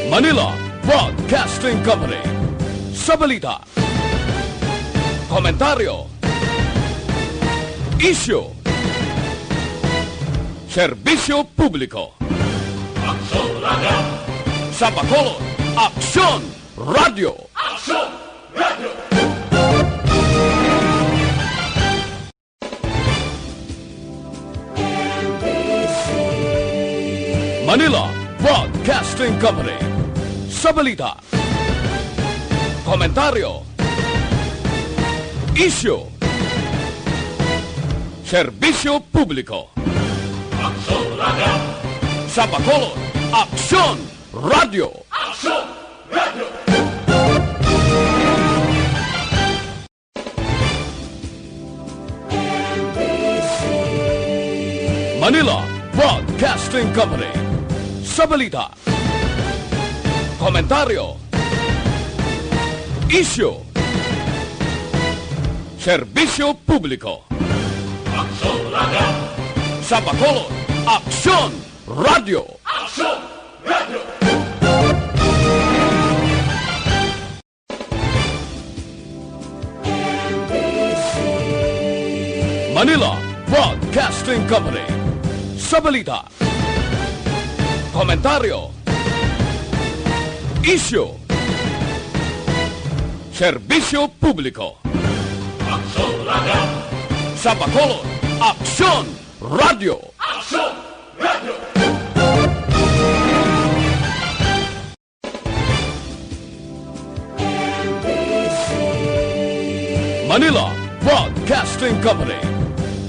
Manila Broadcasting Company. Sa balita, komentaryo, isyu, serbisyo publiko. Aksyon Radio. Sa Bacolod, Aksyon Radio. Aksyon Radio. Manila Broadcasting Company. Sa balita, komentaryo, isyu, serbisyo publiko. Aksyon Radio. Sa Bacolod, Aksyon Radio. Aksyon Radio. Manila Broadcasting Company. Sa balita, komentaryo, isyu, serbisyo publiko. Aksyon Radio. Sa Bacolod, Aksyon Radio. Aksyon Radio. Manila Broadcasting Company. Sa balita, komentaryo, isyu, serbisyo publiko. Aksyon Radio. Sa Bacolod, Aksyon Radio. Aksyon Radio. Manila Broadcasting Company.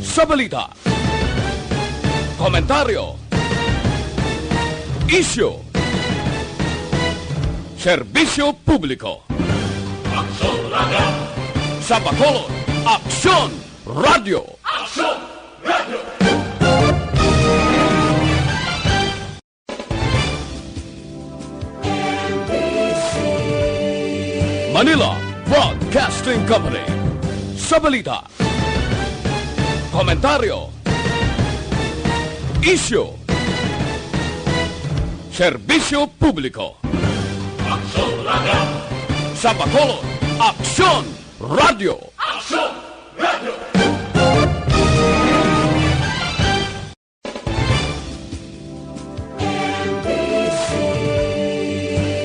Sa balita, komentaryo, isyu, serbisyo publiko. Aksyon Radio. Sa Bacolod, Aksyon Radio. Aksyon Radio. Manila Broadcasting Company. Sa balita, komentaryo, isyu, serbisyo publiko. Aksyon Radio. Sa Bacolod, Aksyon Radio. Aksyon Radio.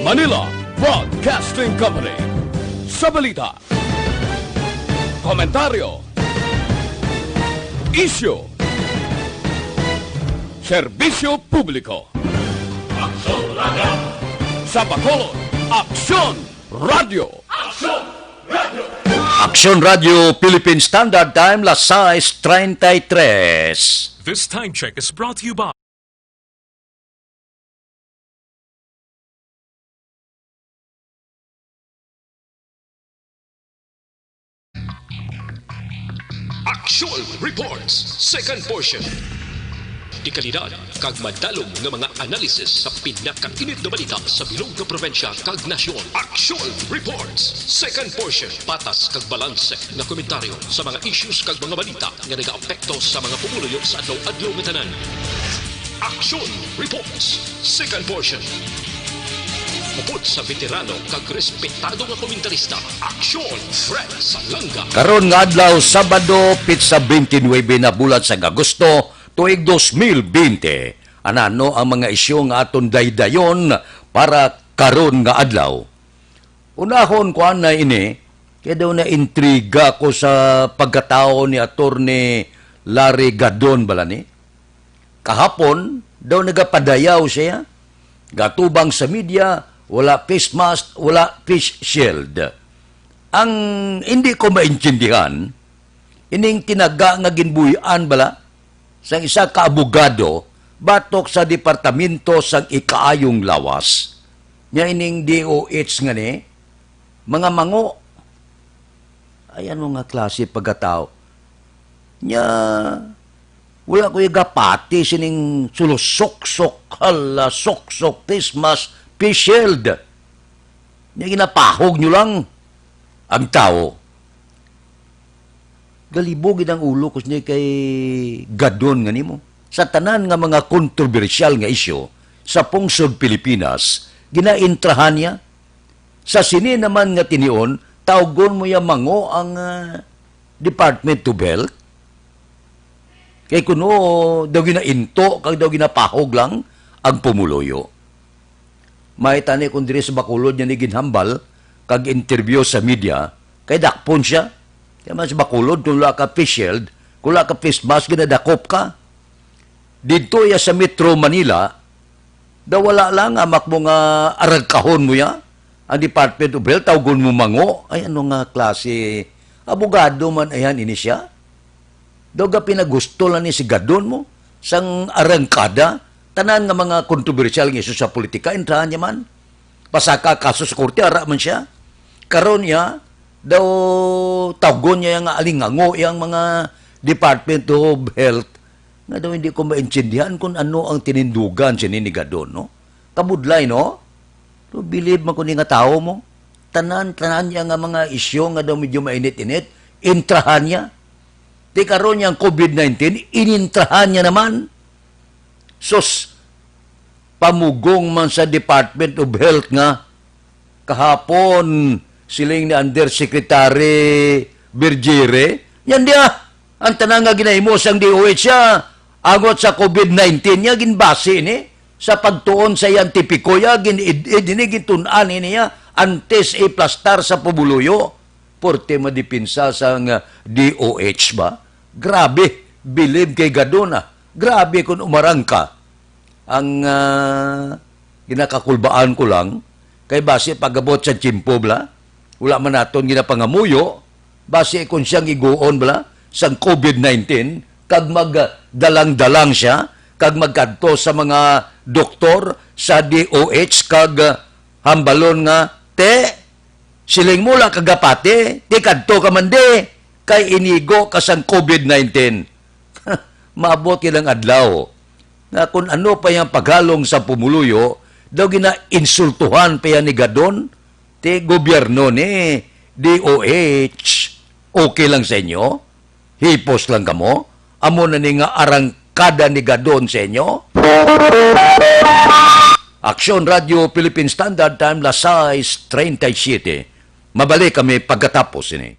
Manila Broadcasting Company. Sa balita, komentaryo, isyu, serbisyo publiko. Aksyon Radio. Sa Bacolod, Aksyon Radio. Aksyon Radio. Aksyon Radio Philippine Standard Time, las 6:33. This time check is brought to you by Aksyon Reports, second portion. Di kalidad, kag madalom ng mga analisis sa pinakainit na balita sa bilog na probinsya kag nasyon. Aksyon Reports, second portion. Patas kag balanse na komentaryo sa mga issues kag mga balita nga nag-aapekto sa mga pumuluyo sa adlaw-adlaw nga tanan. Aksyon Reports, second portion. Upod sa veterano kag respetado nga komentarista, Aksyon Fred Salanga. Karon nga adlaw Sabado, pitsa 29 na bulan sa Agosto, tuig 2020. Anano ang mga isyu nga aton daydayon para karon nga adlaw? Unahon ko na ini, kaya daw na intriga ko sa pagkatao ni Attorney Larry Gadon balani. Kahapon daw nagapadayaw siya, gatubang sa media, wala face mask, wala face shield. Ang hindi ko maintindihan, ining tinaga nga ginbuyan bala sa isa ka abogado batok sa departamento sang ikaayong lawas. Nya ining DOH nga ni, mga mango. Ay ano nga klase pagkatao. Nya wala ko gapati sining sulusok-sok, hala, sok-sok, face mask, face shield. Nya ginapahog nyo lang ang tao. galibog ang ulo kus ni kay gadon nga nimo. Sa tanan nga mga kontrobersyal nga isyu sa pungsod Pilipinas, ginaintrahan niya. Sa sini naman nga tinion, tawgon mo ya mango ang Department of Health. Kay kuno daw ginainto, kag daw ginapahog lang ang pumuloyo. May tani kung diri sa Bacolod niya ni ginhambal, kag interview sa media, kay dakpon siya. Kaya man sa Bacolod, kung wala ka face shield, kung wala ka face mask, ginadakop ka. Dito ya sa Metro Manila, daw wala lang amak mo nga aragkahon mo ya, ang Department of Health, tawgon mo mango, ay ano nga klase, abogado man ayan ini siya. Daw ga pinagusto lang ni si gadon mo, sang arangkada, tanan nga mga kontrobersyal nga isu sa politika, intrahan niya man. Pasaka kaso sa korte, ara man siya. Karon niya, daw tawgon niya nga alingango yang mga Department of Health, nga daw hindi ko maintindihan kung ano ang tinindugan siya ni gadon, no? Kabudlay, no? So, believe man ko ni nga tao mo. Tanan niya nga mga isyo nga daw medyo mainit-init, intrahan niya. Di karon niya ang COVID-19, inintrahan niya naman. Sos, pamugong man sa Department of Health nga, kahapon, siling ni Undersecretary Bergere, yan dia, ang tanang nga ginahimo sang DOH siya, agot sa COVID-19 niya, ginbase ni, sa pagtuon sa yan tipiko ya, ginitunan niya, antes iplastar sa pabuluyo, porte madipinsa sa DOH ba? Grabe, believe kay Gadona. Grabe kung umarang ka. Ang ginakakulbaan ko lang, kay base pagabot sa chimpo bla, wala man naton ginapangamuyo, base kung siyang iguon bla, sa COVID-19, kag magdalang-dalang siya, kag magkadto sa mga doktor sa DOH, kag hambalon nga, siling mula kagapate, kadto ka man de, kay inigo ka sang COVID-19. Maabot ilang adlaw, na kung ano pa yung paghalong sa pumuluyo, daw gina-insultuhan pa yan ni Gadon, gobyerno ni DOH, okay lang sa inyo? Hipos lang kamo? Amo na ni nga arangkada ni Gadon sa inyo? Aksyon Radio Philippine Standard Time, las 6:37. Mabalik kami pagkatapos ini.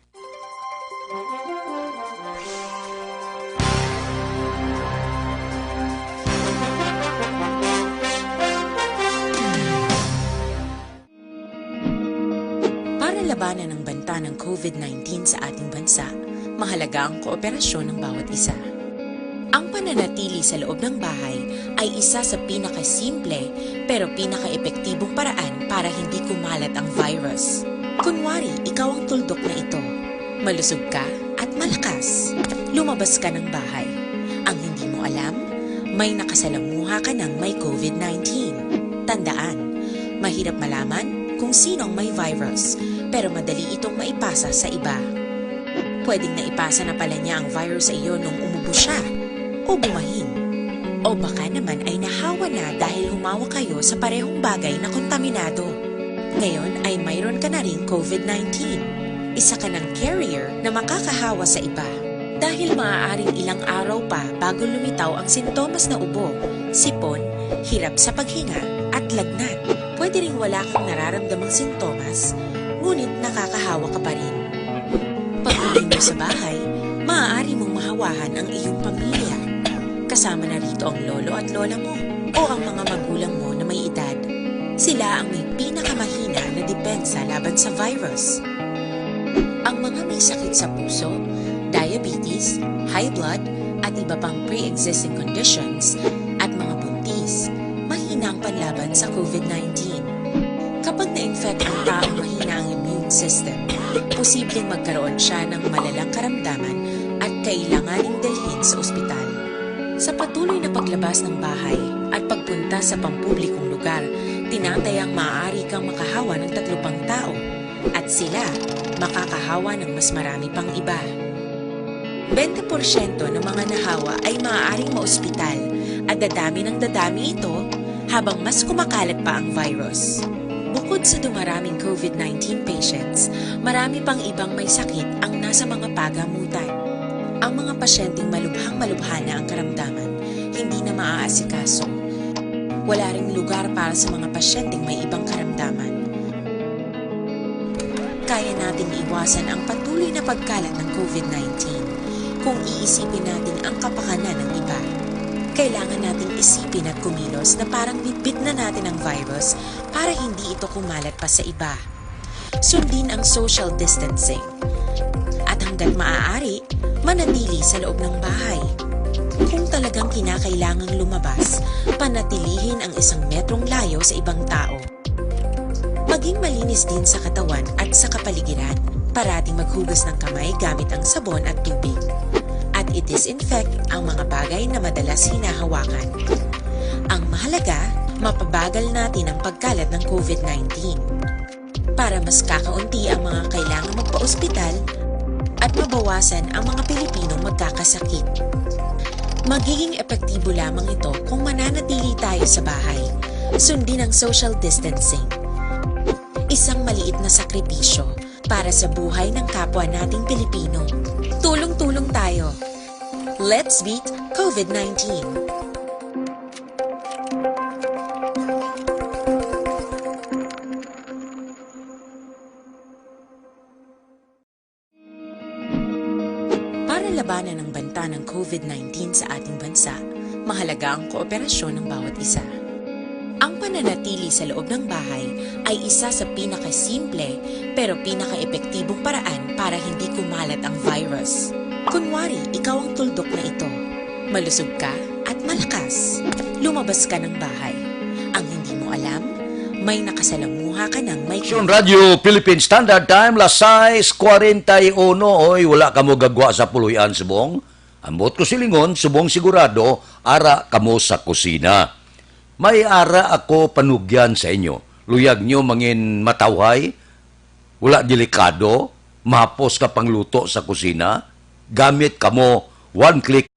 Para labanan ang banta ng COVID-19 sa ating bansa, mahalaga ang kooperasyon ng bawat isa. Ang pananatili sa loob ng bahay ay isa sa pinakasimple pero pinaka-epektibong paraan para hindi kumalat ang virus. Kunwari, ikaw ang tuldok na ito. Malusog ka at malakas. Lumabas ka ng bahay. Ang hindi mo alam, may nakasalamuha ka ng may COVID-19. Tandaan, mahirap malaman kung sino ang may virus, pero madali itong maipasa sa iba. Pwedeng naipasa na pala niya ang virus sa iyo nung umubo siya o bumahin. O baka naman ay nahawa na dahil humawa kayo sa parehong bagay na kontaminado. Ngayon ay mayroon ka na rin COVID-19. Isa ka ng carrier na makakahawa sa iba. Dahil maaaring ilang araw pa bago lumitaw ang sintomas na ubo, sipon, hirap sa paghinga at lagnat. Pwede ring wala kang nararamdamang sintomas, ngunit nakakahawa ka pa rin. Pag-uwi mo sa bahay, maaari mong mahawahan ang iyong pamilya. Kasama na rito ang lolo at lola mo o ang mga magulang mo na may edad. Sila ang may pinakamahina na depensa laban sa virus. Ang mga may sakit sa puso, diabetes, high blood, at iba pang pre-existing conditions at mga buntis, mahina ang panlaban sa COVID-19. Kapag na-infect ang taong mahina ang immune system, posibleng magkaroon siya ng malalang karamdaman at kailanganing dalhin sa ospital. Sa patuloy na paglabas ng bahay at pagpunta sa pampublikong lugar, tinatayang maaari kang makahawa ng 3 pang tao at sila makakahawa ng mas marami pang iba. 20% ng mga nahawa ay maaaring maospital at dadami ng dadami ito habang mas kumakalat pa ang virus. Bukod sa dumaraming COVID-19 patients, marami pang ibang may sakit ang nasa mga pagamutan. Ang mga pasyenteng malubhang-malubha na ang karamdaman, hindi na maaasikaso. Wala ring lugar para sa mga pasyenteng may ibang karamdaman. Kaya nating iwasan ang patuloy na pagkalat ng COVID-19 kung iisipin natin ang kapakanan ng iba. Kailangan nating isipin at kumilos na parang bitbit na natin ang virus para hindi ito kumalat pa sa iba. Sundin ang social distancing. At hanggat maaari, manatili sa loob ng bahay. Kung talagang kinakailangang lumabas, panatilihin ang 1 metrong layo sa ibang tao. Maging malinis din sa katawan at sa kapaligiran. Parating maghugas ng kamay gamit ang sabon at tubig. At i-disinfect ang mga bagay na madalas hinahawakan. Ang mahalaga, mapabagal natin ang pagkalat ng COVID-19 para mas kakaunti ang mga kailangang magpa-ospital at mabawasan ang mga Pilipinong magkakasakit. Magiging epektibo lamang ito kung mananatili tayo sa bahay. Sundin ang social distancing. Isang maliit na sakripisyo para sa buhay ng kapwa nating Pilipino. Tulong-tulong tayo. Let's beat COVID-19. Para labanan ang banta ng COVID-19 sa ating bansa, mahalaga ang kooperasyon ng bawat isa. Ang pananatili sa loob ng bahay ay isa sa pinakasimple pero pinaka-epektibong paraan para hindi kumalat ang virus. Kunwari, ikaw ang tuldok na ito. Malusog ka at malakas. Lumabas ka ng bahay. Ang hindi mo alam, may nakasalamuha ka ng may... Aksyon Radio Philippine Standard Time, las 6:41. Oy, wala ka mo gagwa sa puluyan subong. Ambot ko silingon, subong sigurado, ara kamo sa kusina. May ara ako panugyan sa inyo. Luyag nyo mangin matawhay, wala delikado, mahapos ka pangluto sa kusina, gamit kamo one click.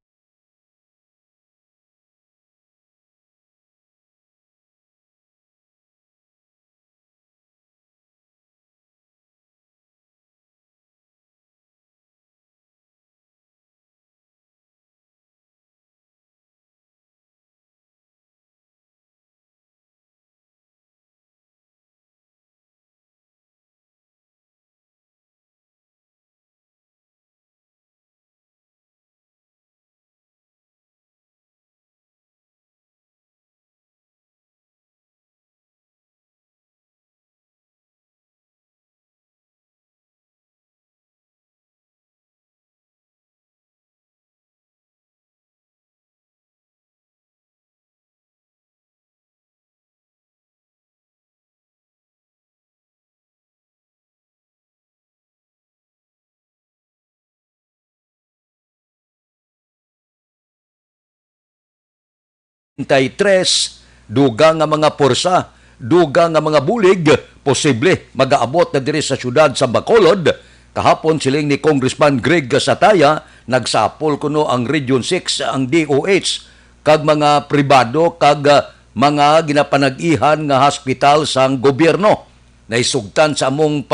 Duga nga mga porsa, duga nga mga bulig, posible magaabot na diri sa syudad sa Bacolod. Kahapon siling ni Congressman Greg Gasataya, nagsapol kuno ang Region 6, ang DOH, kag mga pribado, kag mga ginapanag-ihan nga hospital sang gobyerno. Naisugtan sa among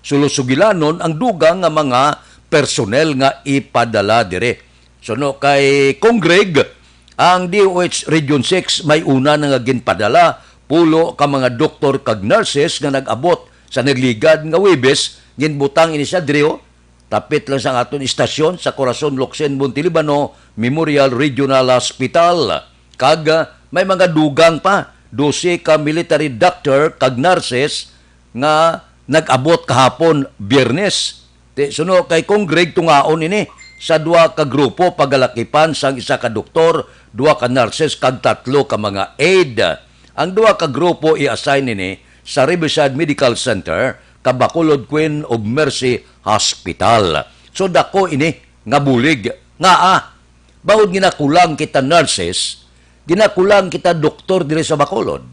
sulusugilanon ang duga nga mga personnel nga ipadala dire. So no, kay Kong Greg, ang DOH Region 6 may una nga ginpadala pulo ka mga doktor kag nurses nga nag-abot sa nagligad nga Huwebes ginbutang ini sa Drio tapit lang sa aton istasyon sa Corazon Locsen Montelibano Memorial Regional Hospital. Kag may mga dugang pa 12 ka military doctor kag nurses nga nag-abot kahapon Biyernes. Suno kay Kong Greg tungaon ini sa 2 ka grupo pagalakipan sang 1 ka doktor, 2 ka nurses kag 3 ka mga aide. Ang 2 ka grupo i-assign ini sa Riverside Medical Center kag Bacolod Queen of Mercy Hospital. So dako ini nga bulig nga bawod ginakulang kita nurses, ginakulang kita doktor diri sa Bacolod.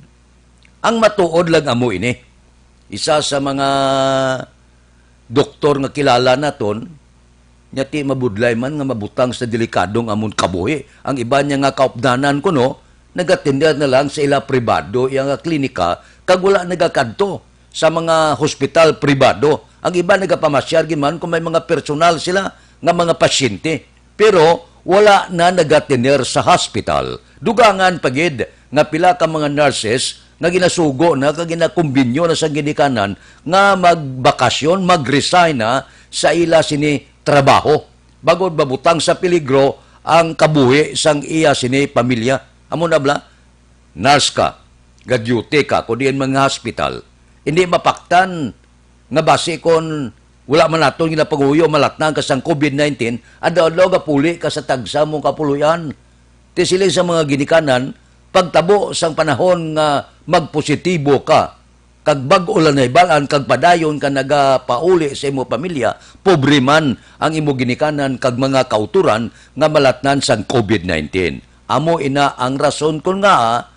Ang matuod lang amo ini, isa sa mga doktor nga kilala naton, nya ti mabudlay man nga mabutang sa delikadong amon kabuhi. Ang iba niya nga kaupdanan ko no, nagatinda na lang sa ila pribado yang klinika kag wala nagakadto sa mga hospital pribado. Ang iba nagapamasyar man kung may mga personal sila nga mga pasyente. Pero wala na nagatiner sa hospital. Dugangan pagid nga pila ka mga nurses nga ginasugo na, nga ginakumbinyo na sa ginikanan nga magbakasyon, mag-resign na sa ila sini trabaho. Bagod babutang sa peligro ang kabuhi sang iya sini pamilya. Amo na bla, nurse ka, gadyute ka, kundi mga hospital. Hindi mapaktan nga base kon wala man naton ginapaguyo malatnang ka sang COVID-19, adlaw ga puli ka sa tagsa mong kapuluyan. Ti sila sa mga ginikanan, pagtabo sang panahon nga magpositibo ka, kag bag-o lang na ibalan, kag padayon ka nagapauli sa imo pamilya, pobre man ang imo ginikanan kag mga kauturan nga malatnan sang COVID-19. Amo ina ang rason kung nga,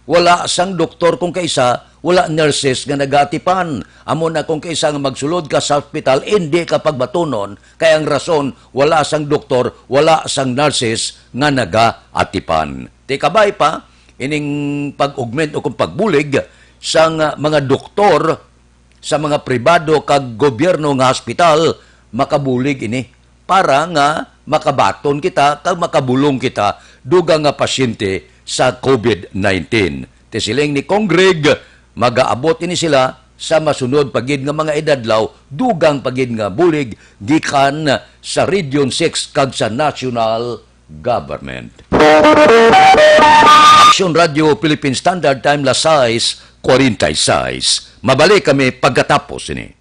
wala sang doktor kung kaisa, wala nurses nga nagatipan. Amo na kung kaisa nga magsulod ka sa hospital, hindi ka pagbatunon. Kaya ang rason, wala sang doktor, wala sang nurses nga nagaatipan. Ti kabay pa, ining pag-augment o kung pagbulig sang mga doktor sa mga pribado kag gobyerno nga hospital, makabulig ini para nga makabaton kita kag makabulong kita dugang nga pasyente sa COVID-19. Ti siling ni Congreg, magaabot ini sila sa masunod pagid nga mga edadlaw, dugang pagid nga bulig gikan sa Region 6 kag sa national government. Action Radio Philippine Standard Time las 6:46. Mabalik kami pagkatapos ini.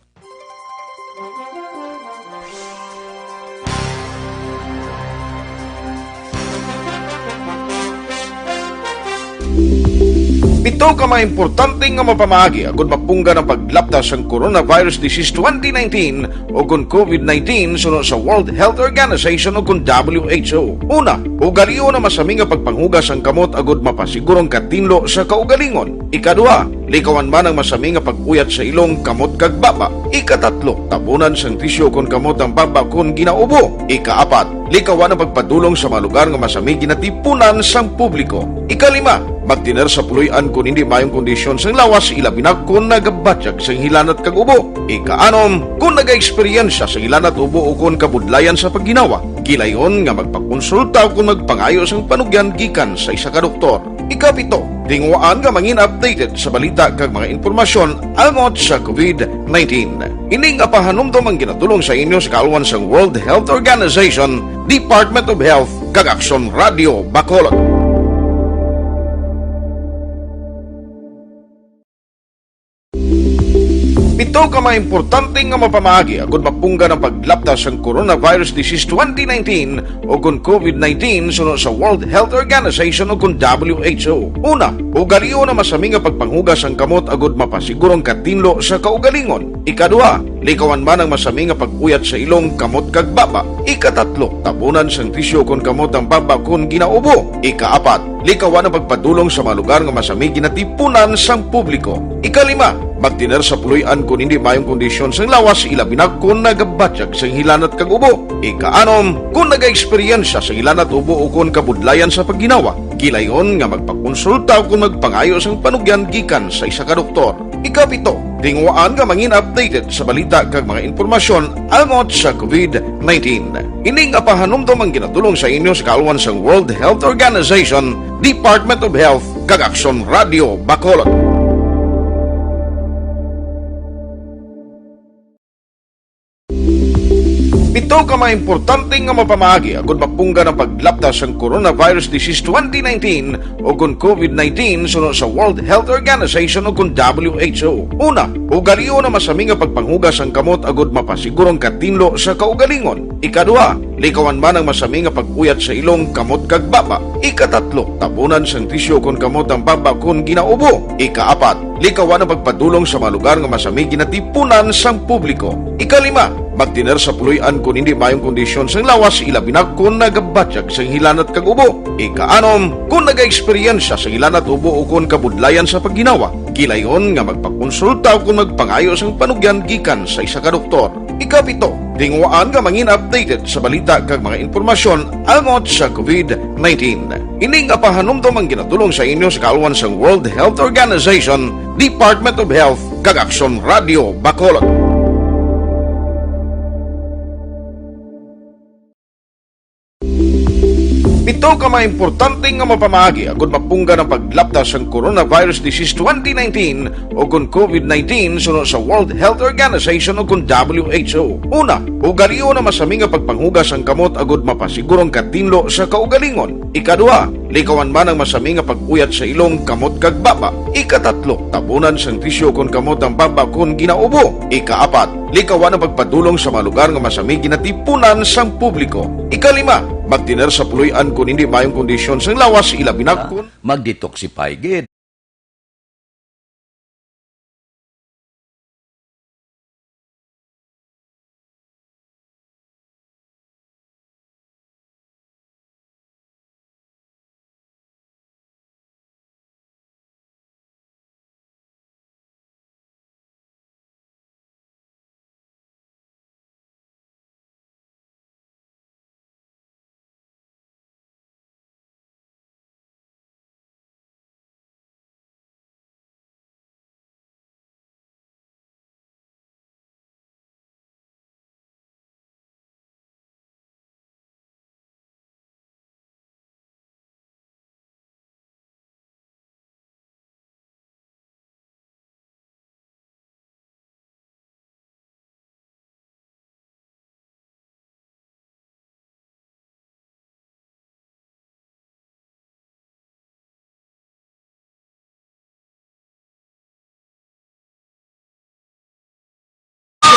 Pito ka mga importante nga mapamagi agud mapungga ng paglaptas ang coronavirus disease 2019 o kung COVID-19 sunod sa World Health Organization o kung WHO. Una, ugaliyo na masami nga pagpanghugas ang kamot agud mapasigurong katinlo sa kaugalingon. Ikadua, likawan man ang masami nga pag-uyat sa ilong kamot kag baba. Ikatatlo, tabunan sang tisyo kon kamot ang baba kon ginaubo. Ikaapat, likawan ang pagpadulong sa mga lugar nga masami ginatipunan sang publiko. Ikalima, magtiner sa puluyan kung hindi mayong kondisyon sang lawas, ilabi na kung nagabatyag sang hilanat kag ubo. Ikaanom, kung nag-eksperyensya sa hilanat ubo o kung kabudlayan sa pagginawa. Gilayon nga magpakonsulta kung magpangayo sang panugyan gikan sa isa ka doktor. Ikapito, tingwaan nga mangin updated sa balita kag mga informasyon angot sa COVID-19. Ining apahanumdum ang ginatulong sa inyo sa kalwan sang World Health Organization, Department of Health kag Action Radio Bacolod. Pito ka mga importante nga mapamagi agud mapungga ng paglaptas ang coronavirus disease 2019 o kung COVID-19 sunod sa World Health Organization o kung WHO. Una, ugaliyo na masami nga pagpanghugas ang kamot agud mapasigurong katinlo sa kaugalingon. Ikadua, likawan man ang masami nga pag-uyat sa ilong kamot kag baba. Ikatatlo, tabunan sang tisyo kon kamot ang baba kon ginaubo. Ikaapat, likawan ang pagpadulong sa mga lugar nga masami ginatipunan sang publiko. Ikalima, magtiner sa puluyan kung hindi mayong kondisyon sang lawas, ilabi na kung nagabatyag sang hilanat kag ubo. Ikaanom, kung nag-eksperyensya sa hilanat ubo o kung kabudlayan sa pagginawa. Gilayon nga magpakonsulta kung magpangayo sang panugyan gikan sa isa ka doktor. Ikapito, tingwaan nga mangin updated sa balita kag mga informasyon angot sa COVID-19. Ining apahanumdum ang ginatulong sa inyo sa kalwan sang World Health Organization, Department of Health kag Action Radio Bacolod. Pito ka mga importante nga mapamagi agud mapungga ng paglaptas ang coronavirus disease 2019 o kung COVID-19 sunod sa World Health Organization o kung WHO. Una, ugaliyo na masami nga pagpanghugas ang kamot agud mapasigurong katinlo sa kaugalingon. Ikadua, likawan man ang masami nga pag-uyat sa ilong kamot kag baba. Ikatatlo, tabunan sang tisyo kon kamot ang baba kon ginaubo. Ikaapat, likawan ang pagpadulong sa mga lugar nga masami ginatipunan sang publiko. Ikalima, magtiner sa puluyan kung hindi mayong kondisyon sang lawas, ilabi na kung nagabatyag sang hilanat kag ubo. Ikaanom, kung nag-eksperyensya sa hilanat ubo o kung kabudlayan sa pagginawa. Gilayon nga magpakonsulta kung magpangayo sang panugyan gikan sa isa ka doktor. Ikapito, tingwaan nga mangin updated sa balita kag mga informasyon angot sa COVID-19. Ining apahanumdum ang ginatulong sa inyo sa kalwan sang World Health Organization, Department of Health kag Action Radio Bacolod. Pito ka mga importante nga mapamagi agud mapungga ng paglaptas ang Coronavirus Disease 2019 o kung COVID-19 sunod sa World Health Organization o kung WHO. Una, ugaliyo na masami nga pagpanghugas ang kamot agud mapasigurong katinlo sa kaugalingon. Ikaduha, likawan man ang masami nga pag-uyat sa ilong kamot kag baba. Ikatatlo, tabunan sang tisyo kung kamot ang baba kung ginaubo. Ikaapat, likawan ang pagpadulong sa mga lugar nga masami ginatipunan sang publiko. Ikalima, magtiner sa puluyan kung hindi mayong kondisyon sang lawas ilabi na kung Mag-detoxify gid.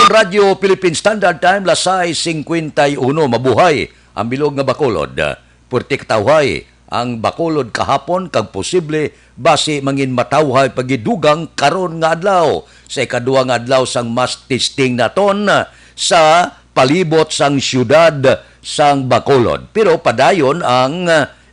Radio Philippine Standard Time, lasay 51, mabuhay ang bilog nga Bacolod. Purti katawhay ang Bacolod kahapon kag posible base mangin matawhay pagidugang karon nga adlaw sa ikaduha nga adlaw sang mass testing naton sa palibot sang syudad sang Bacolod. Pero padayon ang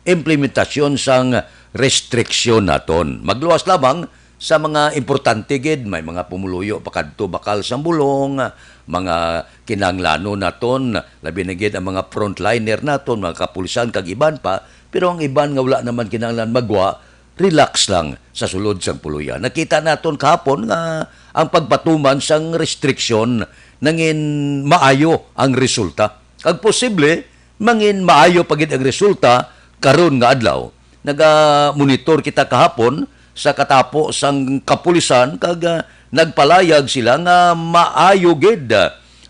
implementasyon sang restriksyon naton. Magluwas lamang sa mga importante gid, may mga pumuluyo pakadto bakal sa bulong, mga kinanglano naton, labi na gid ang mga frontliner naton, mga kapulisan kag iban pa, pero ang iban nga wala naman kinanglan magwa, relax lang sa sulod sang puluyan. Nakita naton kahapon nga ang pagpatuman sang restriksyon nangin maayo ang resulta. Kag posible mangin maayo pagid ang resulta karon nga adlaw. Naga-monitor kita kahapon sa katapo sang kapulisan kag nagpalayag sila nga maayo gid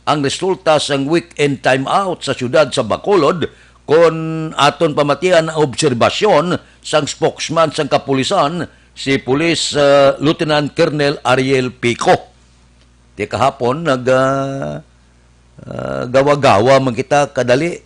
ang resulta sang weekend time out sa syudad sa Bacolod kon aton pamatian ang obserbasyon sang spokesman sang kapulisan si Police Lieutenant Colonel Ariel Pico. Di kahapon gawa-gawa man kita kadali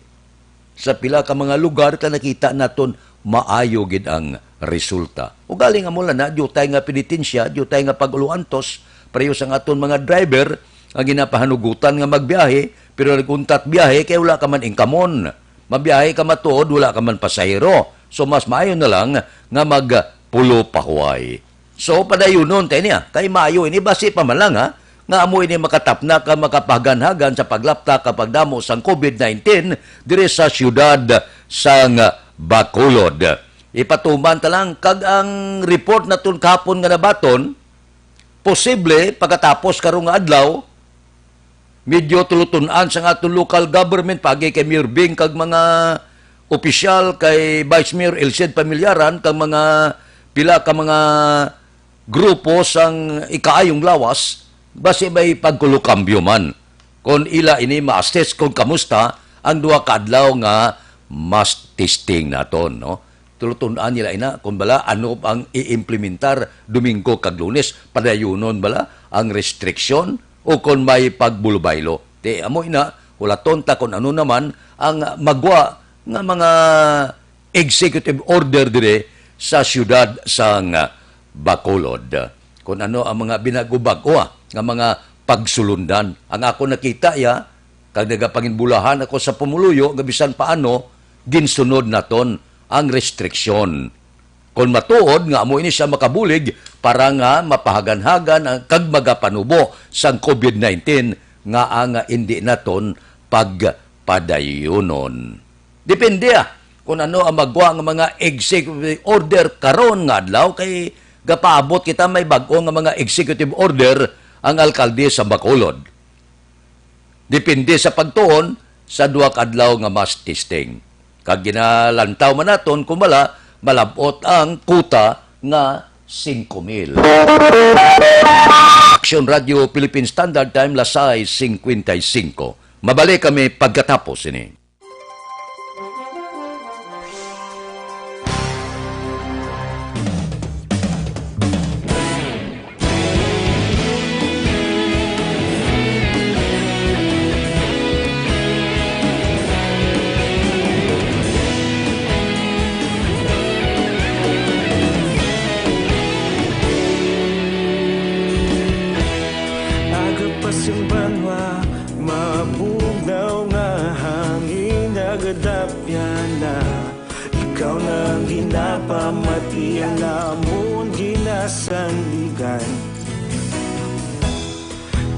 sa pila ka mga lugar ka nakita naton maayo gid ang resulta. O galing nga mula na, diutay nga penitensya, diutay nga pag-uluantos, pareho sa aton mga driver, ang ginapahanugutan nga magbiyahe, pero nagkuntat biyahe, kaya wala ka man ingkamon. Mabiyahe ka matuod, wala ka man pasahero. So, mas maayo na lang nga magpulo pahuay. So, padayon nun, tayo niya, kay maayo, ini basi pa man lang, ha? Nga amo ini makatapna ka makapaganhagan sa paglapta kapag damo sang COVID-19 dire sa syudad sang Bacolod. Ipatuman talang kag ang report naton kahapon nga nabaton, posible pagkatapos karong nga adlaw medyo tulutunan sa atong local government pagi kay Mayor Bing kag mga opisyal kay Vice Mayor Elced Pamilyaran kag mga pila ka mga grupo sang ikaayong lawas base may pagkulokambyo man kon ila ini ma-assess kung kamusta ang duha ka adlaw nga mass testing naton, no? Tulutunan nila ina kung bala ano ang iimplementar Domingo kag Lunes, padayunon bala ang restriksyon o kung may pagbulubaylo. Te amo ina wala tonta kung ano naman ang magwa nga mga executive order dire sa syudad sang Bacolod. Kung ano ang mga binagubag-o nga mga pagsulundan. Ang ako nakita ya kag nagapanginbulahan ako sa pumuluyo nga bisan paano ginsunod naton ang restriksyon. Kung matuod nga amo ini siya makabulig para nga mapahagan-hagan ang kag magapanubo sang COVID-19 nga ang hindi naton pagpadayunon. Depende kung ano ang magwa nga mga executive order karon nga adlaw kay gapaabot kita may bag-o nga mga executive order ang alkalde sa Bacolod. Depende sa pagtuon sa duha ka adlaw nga mass testing. Kag ginalantaw man naton kung malabot ang kuta nga 5,000. Action Radio Philippine Standard Time, Lasay 55. Mabalik kami pagkatapos ini. Banwa, mapugnaw nga hangin nagadapyan na ikaw nang ginapamatian namon ginasandigan.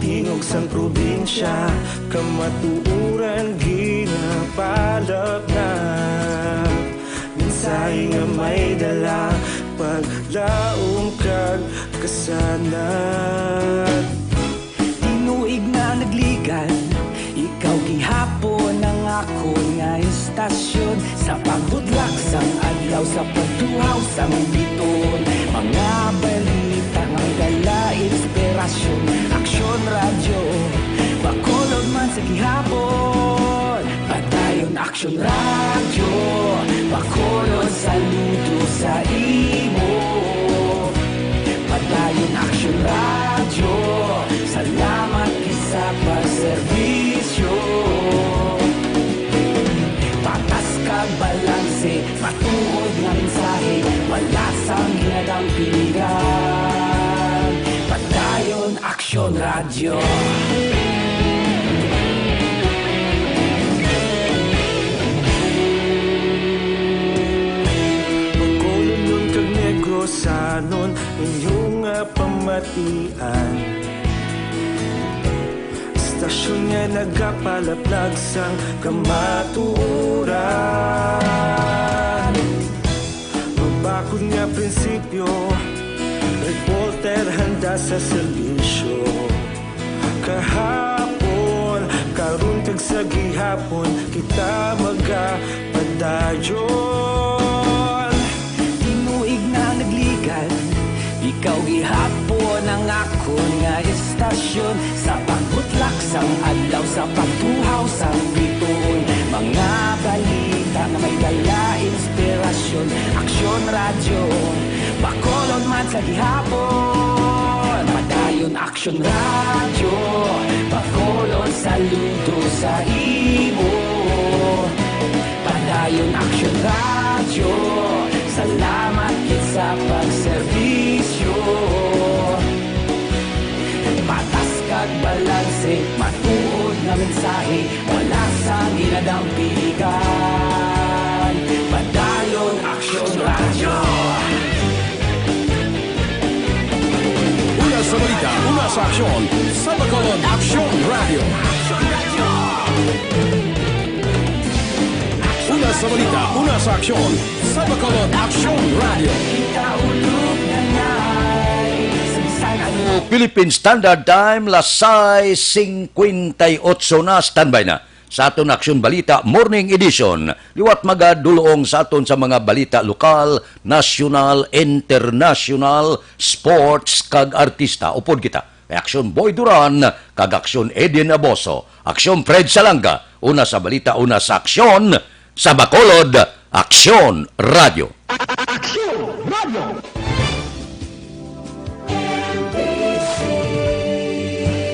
Tingog sang probinsya, kamatuuran ginapalap na minsay nga may dala paglaong kag kasanat. Tinuig na nagligan, ikaw gihapon ang ako nga istasyon sa pagbudlak sang adlaw sa pagtuhaw sang biton. Mga balita nga dala inspirasyon, aksyon radyo, bakolod man sa gihapon. Padayon aksyon radyo, bakolod saludo sa imo. Padayon aksyon radyo, salamat sa pagserbisyo. Patas kag balanse, matuod nga mensahe, wala sang hinadang piligan. Padayon aksyon radyo. Pagkulon nun kag negosanon, inyong pamatian. Stasyon nga nagapalaplag sang kamatuuran. Magbakod nga prinsipyo, reporter handa sa serbisyo. Kahapon, karon kag sa gihapon, kita magapadayon. Tinuig na nagligan, ikaw gihapon ang ako nga istasyon sa pagbutlak sang adlaw sa pagtuhaw sang biton. Mga balita nga may dala inspirasyon, aksyon radyo, bakolod man sa gihapon. Padayon aksyon radyo, bakolod saludo sa imo. Padayon aksyon radyo, salamat kit sa pagserbisyo. Patas kag balanse, matuod nga mensahe, wala sa ginadang piligan. Padayon aksyon radyo. Una sa balita, una sa aksyon, sa Bacolod Aksyon Radio. Una sa balita, una sa aksyon, sa Bacolod Aksyon Radio. Ikaulog na ngay, sabisan ano. Philippine Standard Time, Lasay 58 na, standby na. Sa aton Aksyon Balita, Morning Edition. Liwat magadulong sa aton sa mga balita lokal, national, international, sports, kag artista. Upod kita. Aksyon Boy Duran, kag Aksyon Edin Aboso. Aksyon Fred Salanga. Una sa balita, una sa aksyon, sa Bacolod, Aksyon Radio. Aksyon Radio!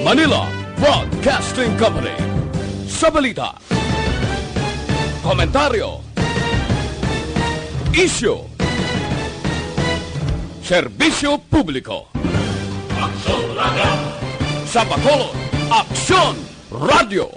Manila Broadcasting Company. Sa balita, komentaryo, isyu, serbisyo publiko. Aksyon Radio! Sa Bacolod, Aksyon Radio!